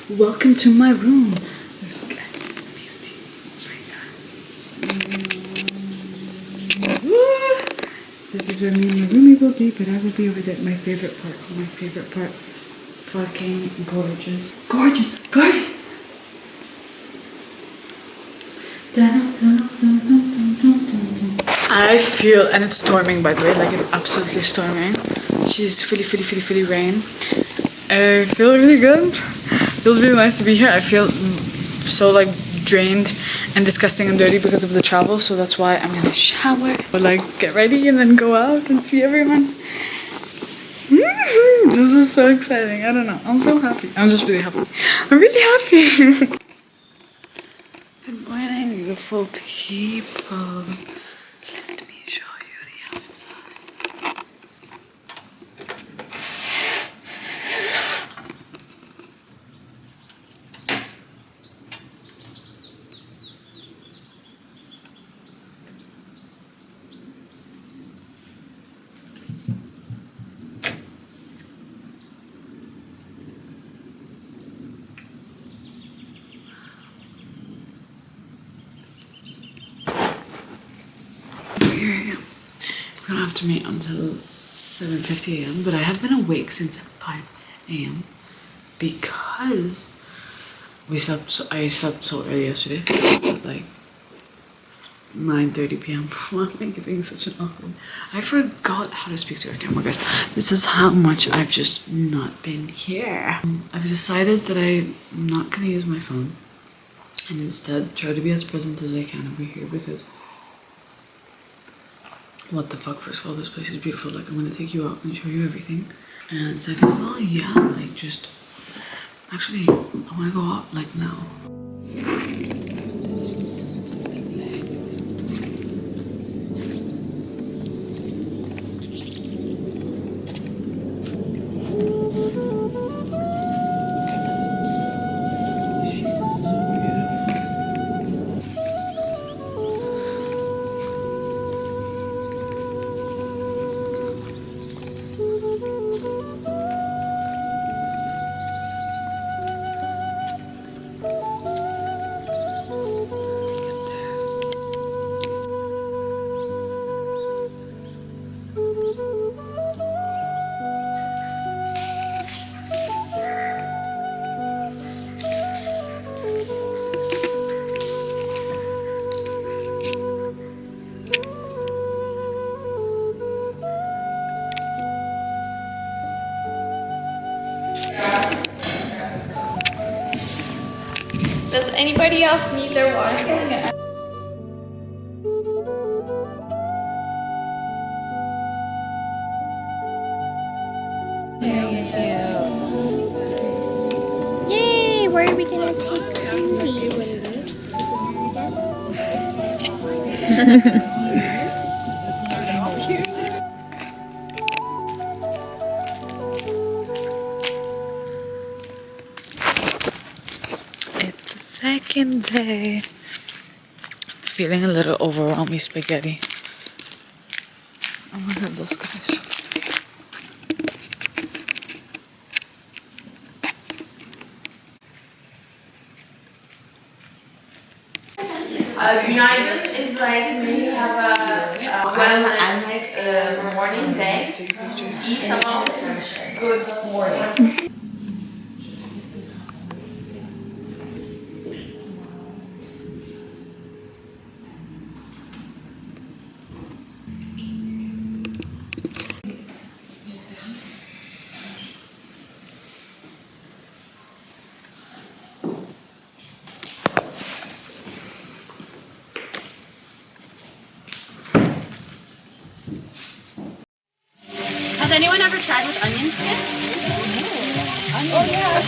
Welcome to my room. Look at this beauty. Oh my god. This is where me and my roomie will be, but I will be over there. My favorite part. My favorite part. Fucking gorgeous. Gorgeous. Gorgeous. I feel, and it's storming by the way, like it's absolutely storming. She's fully rain. I feel really good. Feels really nice to be here. I feel so like drained and disgusting and dirty because of the travel, so that's why I'm gonna shower, but like get ready and then go out and see everyone. This is so exciting. I don't know. I'm so happy. I'm just really happy. I'm really happy. Good morning, beautiful people. Let me show you the outside. Here I am. We don't have to meet until 7:50 a.m. but I have been awake since 5 a.m. because I slept so early yesterday, like 9:30 p.m. Why am I giving such an awkward? I forgot how to speak to a camera, guys. This is how much I've just not been here. I've decided that I'm not gonna use my phone and instead try to be as present as I can over here because what the fuck, first of all, this place is beautiful. Like, I'm gonna take you out and show you everything. And second of all, yeah, like just actually I wanna go out like now. Does anybody else need their water? Yay! Where are we gonna take Kenzie? Let's see what it is. It's the second day. I'm feeling a little overwhelmed with spaghetti. Oh my god, those guys. United is like when you have a wellness morning day. Eat some of this good morning. Has anyone ever tried with onion skin? Oh yeah.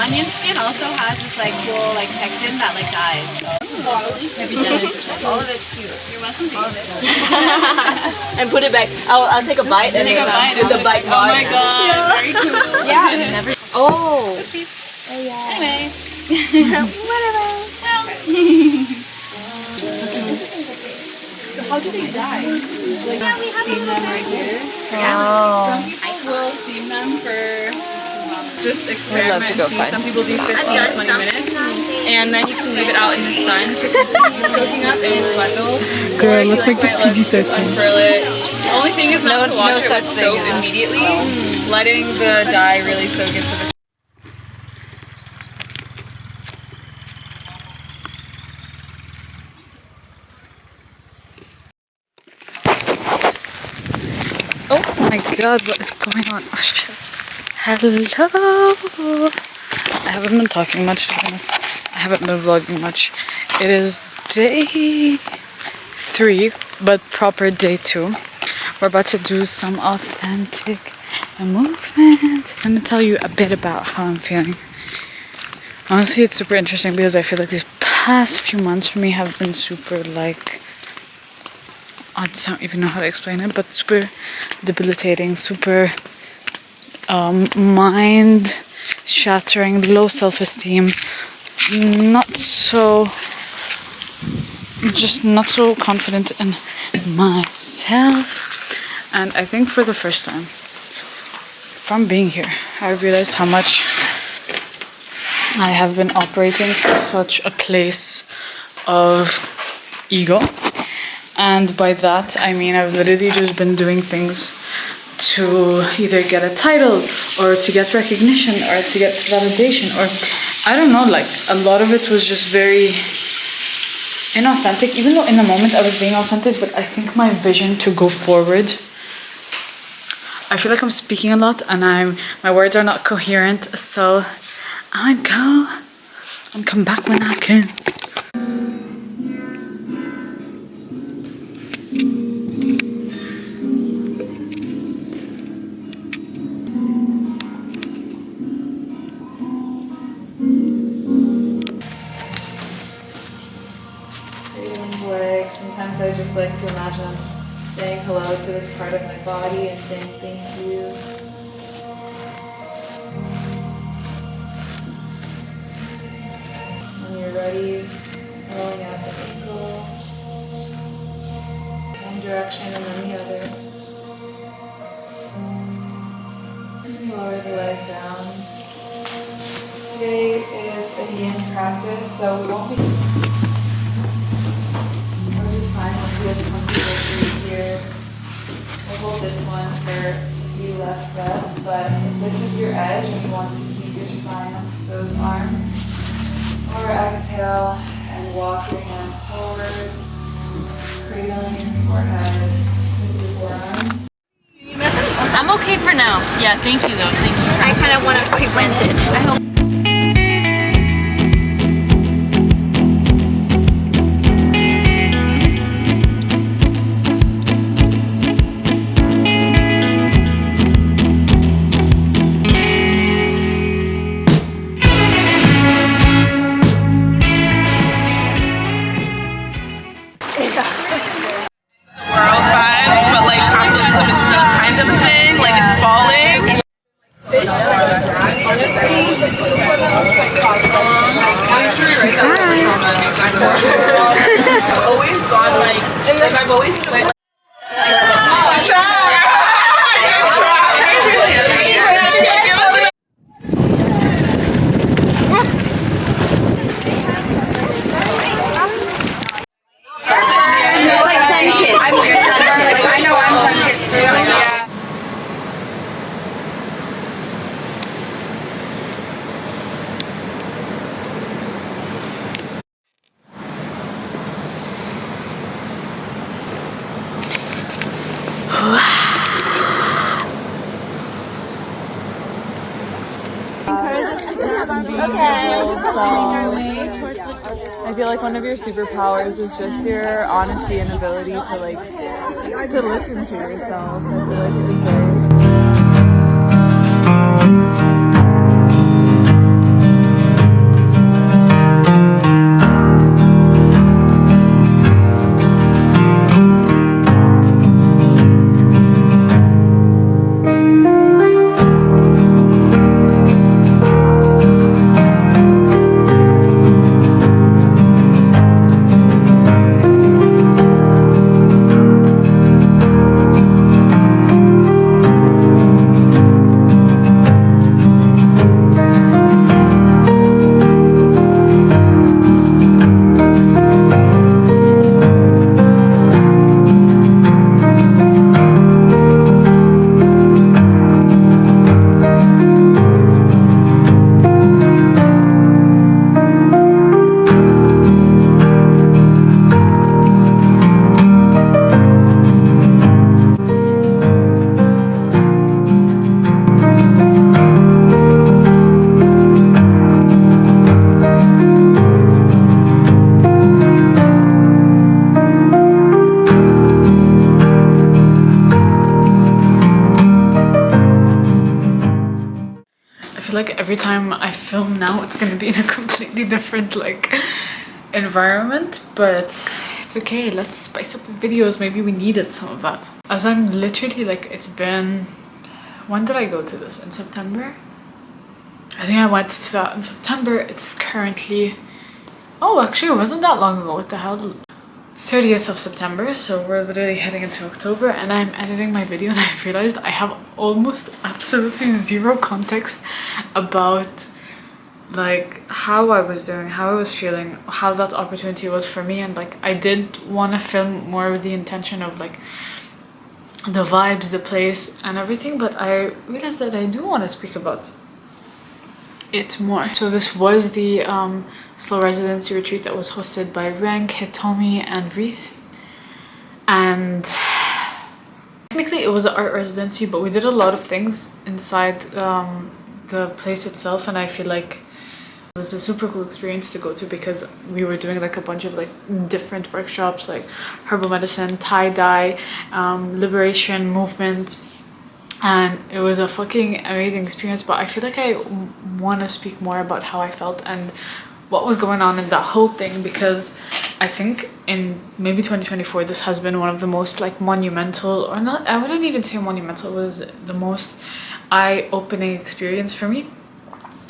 Onion skin also has this like cool like pectin that like dies. So maybe All of it's cute. you're welcome to use it. And put it back. I'll take a bite and Take a bite. do the bite Oh my part. god, very cool. Yeah, never. Oh. Anyway. Whatever. So how do they die? Like, Yeah, we have steam them right here. Oh. Some people will steam them for just experiment to go and see. find Some people do 15 to 20 minutes. And then you can leave it out in the sun to continue soaking up and bundle. Girl, let's make this PG-13. Unfurl it. The only thing is not to wash it with soap immediately. Letting the dye really soak into the Oh my god, what is going on? Oh shit. Hello! I haven't been talking much, to be honest. I haven't been vlogging much. It is day 3, but proper day 2. We're about to do some authentic movement. Let me tell you a bit about how I'm feeling. Honestly, it's super interesting because I feel like these past few months for me have been super like, I don't even know how to explain it, but super debilitating, super mind shattering, low self-esteem, just not so confident in myself. And I think for the first time from being here, I realized how much I have been operating from such a place of ego. And by that, I mean I've literally just been doing things to either get a title or to get recognition or to get validation, or I don't know, like a lot of it was just very inauthentic, even though in the moment I was being authentic. But I think my vision to go forward, I feel like I'm speaking a lot and my words are not coherent, so I go and come back when I can. Sometimes I just like to imagine saying hello to this part of my body and saying thank you. When you're ready, rolling out the ankle, one direction and then the other. And lower the leg down. Today is a yin practice, so we won't be feels comfortable through here. We'll hold this one for a few last breaths, but if this is your edge and you want to keep your spine up, those arms, or exhale and walk your hands forward, cradling your forehead with your forearms. I'm okay for now. Yeah, thank you though. Thank you. I kind of want to prevent it. I hope. I feel like one of your superpowers is just your honesty and ability to like to listen to yourself. I feel like it is very every time I film now it's gonna be in a completely different like environment, but it's okay. Let's spice up the videos. Maybe we needed some of that. As I'm literally like, it's been, when did I go to this? In September? I think I went to that in September. It's currently, oh actually it wasn't that long ago. What the hell? 30th of September, so we're literally heading into October, and I'm editing my video and I've realized I have almost absolutely zero context about like how I was doing, how I was feeling, how that opportunity was for me. And like I did want to film more with the intention of like the vibes, the place and everything, but I realized that I do want to speak about it more. So this was the slow residency retreat that was hosted by Rank, Hitomi and Reese, and technically it was an art residency, but we did a lot of things inside the place itself, and I feel like it was a super cool experience to go to because we were doing like a bunch of like different workshops, like herbal medicine, tie-dye, liberation, movement, and it was a fucking amazing experience. But I feel like I want to speak more about how I felt and what was going on in that whole thing, because I think in maybe 2024 this has been one of the most like monumental, or not, I wouldn't even say monumental, it was the most eye-opening experience for me.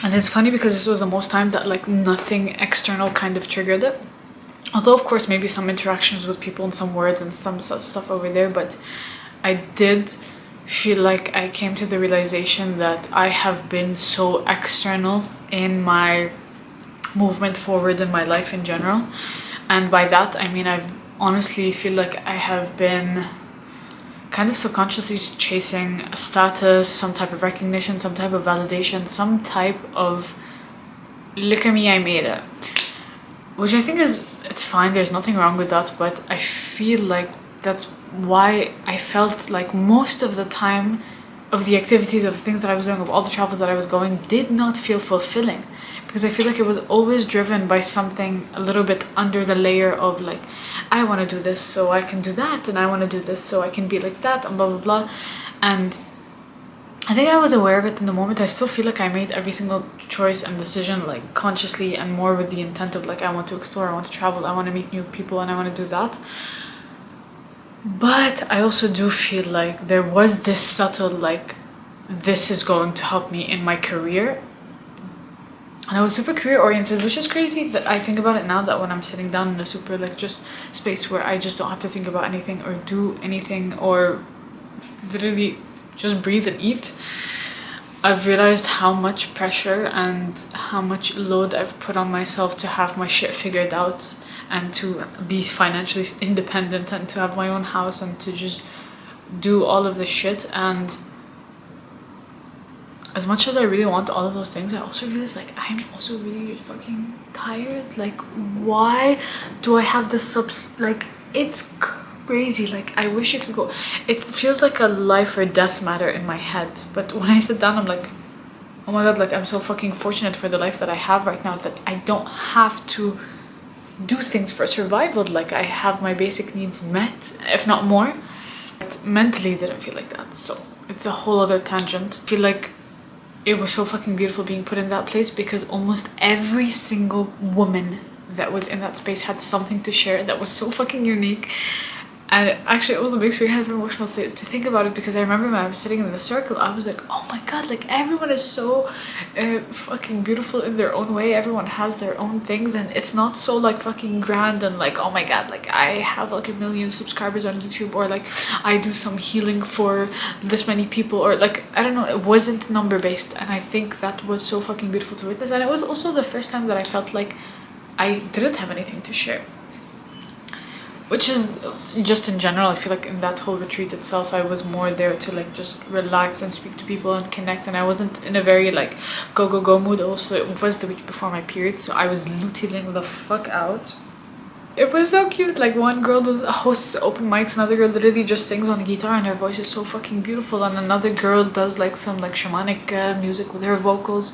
And it's funny because this was the most time that like nothing external kind of triggered it, although of course maybe some interactions with people and some words and some stuff over there, but I did feel like I came to the realization that I have been so external in my movement forward in my life in general. And by that I mean I honestly feel like I have been kind of subconsciously chasing a status, some type of recognition, some type of validation, some type of look at me, I made it, which I think is, it's fine, there's nothing wrong with that, but I feel like that's why I felt like most of the time of the activities, of the things that I was doing, of all the travels that I was going, did not feel fulfilling, because I feel like it was always driven by something a little bit under the layer of like, I want to do this so I can do that, and I want to do this so I can be like that, and blah blah blah. And I think I was aware of it in the moment. I still feel like I made every single choice and decision like consciously and more with the intent of like, I want to explore, I want to travel, I want to meet new people, and I want to do that. But I also do feel like there was this subtle like, this is going to help me in my career. And I was super career oriented, which is crazy that I think about it now, that when I'm sitting down in a super like just space where I just don't have to think about anything or do anything or literally just breathe and eat, I've realized how much pressure and how much load I've put on myself to have my shit figured out and to be financially independent and to have my own house and to just do all of this shit. And as much as I really want all of those things, I also realize like I'm also really fucking tired. Like, why do I have this like, it's crazy. Like, I wish it could go, it feels like a life or death matter in my head, but when I sit down I'm like, oh my god, like I'm so fucking fortunate for the life that I have right now, that I don't have to do things for survival. Like, I have my basic needs met, if not more. But mentally it didn't feel like that, so it's a whole other tangent. I feel like it was so fucking beautiful being put in that place, because almost every single woman that was in that space had something to share that was so fucking unique. And actually it also makes me kind of emotional to think about it, because I remember when I was sitting in the circle, I was like, oh my god, like everyone is so fucking beautiful in their own way. Everyone has their own things, and it's not so like fucking grand and like, oh my god, like I have like 1 million subscribers on YouTube, or like I do some healing for this many people, or like, I don't know, it wasn't number based. And I think that was so fucking beautiful to witness. And it was also the first time that I felt like I didn't have anything to share. Which is just in general, I feel like in that whole retreat itself, I was more there to like just relax and speak to people and connect, and I wasn't in a very like go mood. Also, it was the week before my period, so I was looting the fuck out. It was so cute. Like, one girl hosts open mics, another girl literally just sings on the guitar and her voice is so fucking beautiful, and another girl does like some like shamanic music with her vocals.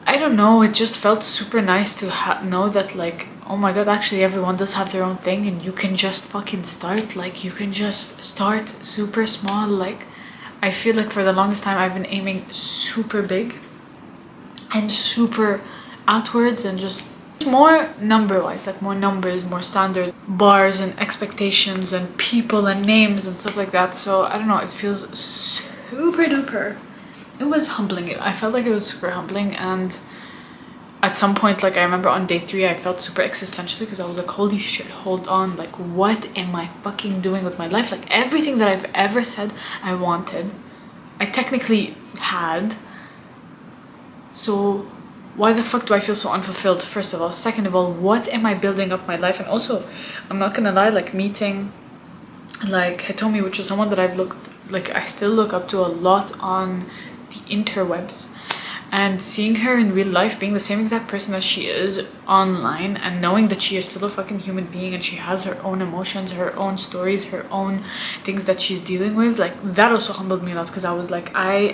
I don't know, it just felt super nice to know that like, oh my god, actually everyone does have their own thing, and you can just fucking start. Like, you can just start super small. Like, I feel like for the longest time I've been aiming super big, and super outwards and just more number-wise, like more numbers, more standard bars and expectations and people and names and stuff like that. So I don't know, it feels super duper. It was humbling. I felt like it was super humbling, and at some point, like I remember on day 3, I felt super existentially because I was like, holy shit, hold on, like what am I fucking doing with my life? Like everything that I've ever said I wanted, I technically had. So why the fuck do I feel so unfulfilled, first of all? Second of all, what am I building up my life? And also, I'm not gonna lie, like meeting like Hitomi, which is someone that I still look up to a lot on the interwebs, and seeing her in real life being the same exact person as she is online, and knowing that she is still a fucking human being and she has her own emotions, her own stories, her own things that she's dealing with, like that also humbled me a lot, because I was like, I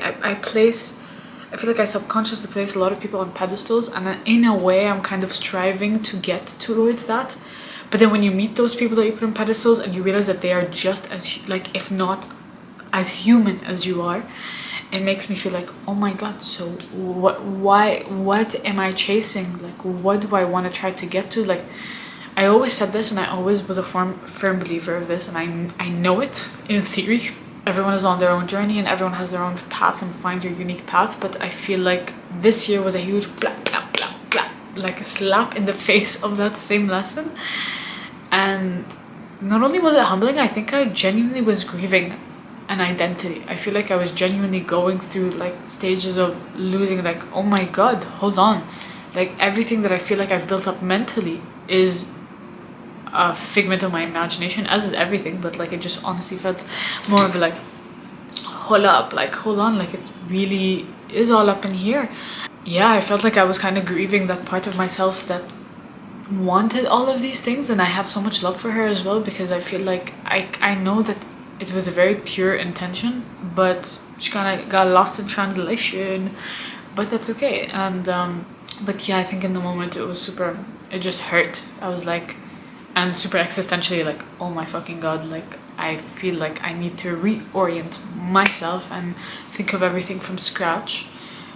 feel like I subconsciously place a lot of people on pedestals, and in a way I'm kind of striving to get towards that. But then when you meet those people that you put on pedestals and you realize that they are just as, like, if not as human as you are, it makes me feel like, oh my god, so what am I chasing? Like, what do I want to try to get to? Like, I always said this, and I always was a firm believer of this, and I know it in theory. Everyone is on their own journey and everyone has their own path, and find your unique path. But I feel like this year was a huge blah, blah, blah, blah, like a slap in the face of that same lesson. And not only was it humbling, I think I genuinely was grieving an identity. I feel like I was genuinely going through like stages of losing, like, oh my god, hold on, like everything that I feel like I've built up mentally is a figment of my imagination, as is everything. But like, it just honestly felt more of like, hold up, like hold on, like it really is all up in here. Yeah, I felt like I was kind of grieving that part of myself that wanted all of these things, and I have so much love for her as well, because I feel like I know that it was a very pure intention, but she kind of got lost in translation, but that's okay. And but yeah, I think in the moment it just hurt. I was like, and super existentially, like, oh my fucking god, like I feel like I need to reorient myself and think of everything from scratch,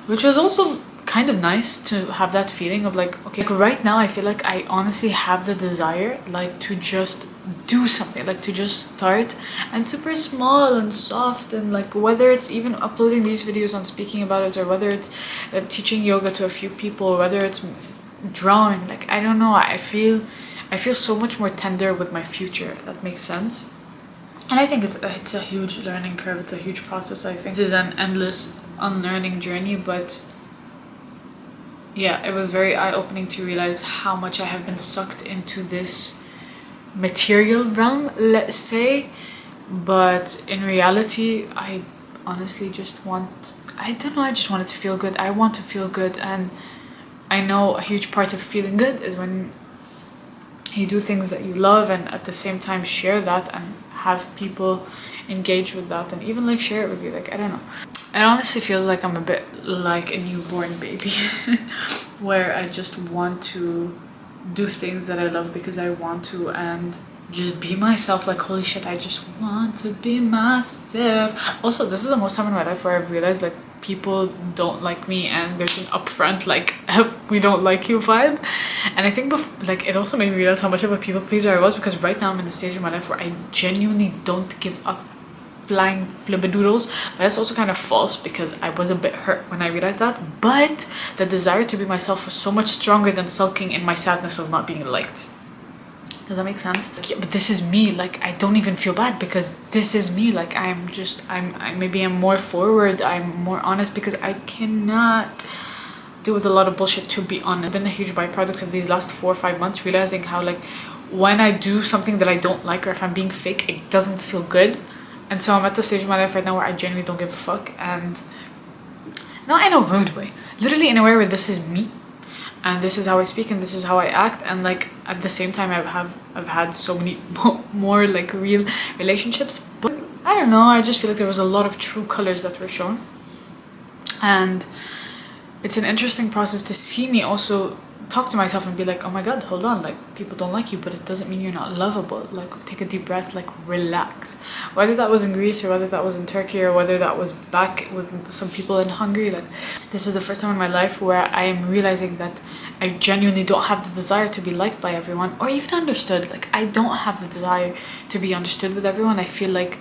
which was also kind of nice to have that feeling of like, okay, like right now I feel like I honestly have the desire like to just do something, like to just start, and super small and soft, and like whether it's even uploading these videos and speaking about it, or whether it's teaching yoga to a few people, or whether it's drawing, like I don't know, I feel so much more tender with my future, if that makes sense. And I think it's a huge learning curve, it's a huge process. I think this is an endless unlearning journey, but yeah, it was very eye-opening to realize how much I have been sucked into this material realm, let's say. But in reality, I honestly just I just want it to feel good. I want to feel good, and I know a huge part of feeling good is when you do things that you love, and at the same time share that and have people engage with that, and even like share it with you. Like, I don't know, it honestly feels like I'm a bit like a newborn baby where I just want to do things that I love because I want to, and just be myself. Like, holy shit, I just want to be myself. Also, this is the most time in my life where I've realized like people don't like me, and there's an upfront like we don't like you vibe. And I think like it also made me realize how much of a people pleaser I was, because right now I'm in a stage in my life where I genuinely don't give up flying flibberdoodles. But that's also kind of false, because I was a bit hurt when I realized that. But the desire to be myself was so much stronger than sulking in my sadness of not being liked. Does that make sense? Like, yeah, but this is me. Like, I don't even feel bad, because this is me. Like, I'm maybe I'm more forward, I'm more honest, because I cannot deal with a lot of bullshit, to be honest. It's been a huge byproduct of these last 4 or 5 months, realizing how like when I do something that I don't like, or if I'm being fake, it doesn't feel good. And so I'm at the stage in my life right now where I genuinely don't give a fuck, and not in a rude way, literally in a way where this is me, and this is how I speak, and this is how I act. And like at the same time, I've had so many more like real relationships, but I don't know, I just feel like there was a lot of true colors that were shown. And it's an interesting process to see me also talk to myself and be like, oh my god, hold on, like people don't like you, but it doesn't mean you're not lovable. Like take a deep breath, like relax. Whether that was in Greece or whether that was in Turkey or whether that was back with some people in Hungary, like this is the first time in my life where I am realizing that I genuinely don't have the desire to be liked by everyone or even understood. Like I don't have the desire to be understood with everyone. I feel like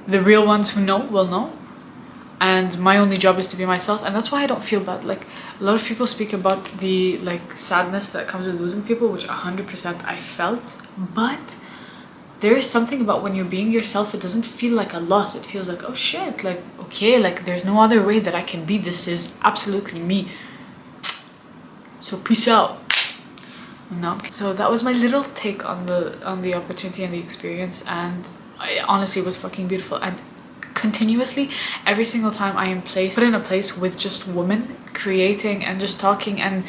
the real ones who know will know, and my only job is to be myself, and that's why I don't feel bad. Like a lot of people speak about the like sadness that comes with losing people, which 100% I felt, but there is something about when you're being yourself, it doesn't feel like a loss. It feels like, oh shit, like okay, like there's no other way that I can be. This is absolutely me, so peace out. No, so that was my little take on the opportunity and the experience, and I honestly, it was fucking beautiful. And continuously, every single time I am put in a place with just women, creating and just talking and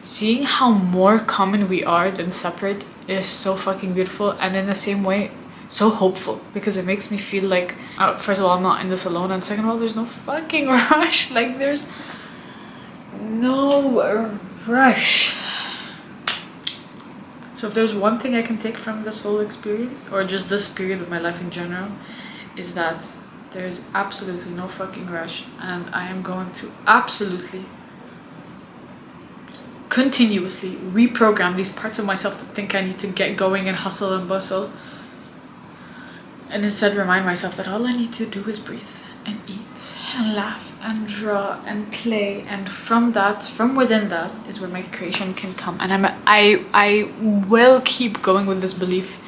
seeing how more common we are than separate is so fucking beautiful, and in the same way so hopeful, because it makes me feel like first of all, I'm not in this alone, and second of all, there's no fucking rush. Like there's no rush. So if there's one thing I can take from this whole experience, or just this period of my life in general, is that there's absolutely no fucking rush, and I am going to absolutely continuously reprogram these parts of myself that think I need to get going and hustle and bustle, and instead remind myself that all I need to do is breathe and eat and laugh and draw and play, and from within that is where my creation can come. And I will keep going with this belief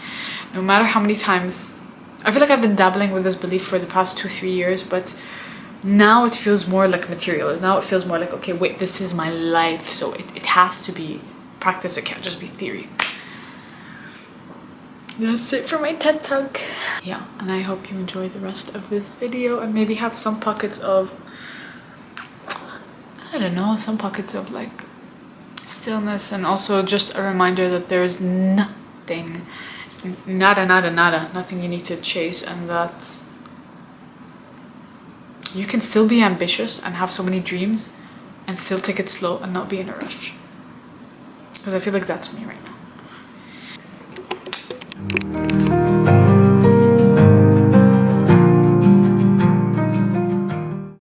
no matter how many times. I feel like I've been dabbling with this belief for the past 2-3 years, but now it feels more like material. Now it feels more like, okay, wait, this is my life, so it has to be practice. It can't just be theory. That's it for my TED Talk. Yeah, and I hope you enjoy the rest of this video and maybe have some pockets of, I don't know, some pockets of like stillness, and also just a reminder that there's nothing, nothing you need to chase, and that you can still be ambitious and have so many dreams and still take it slow and not be in a rush. Because I feel like that's me right now.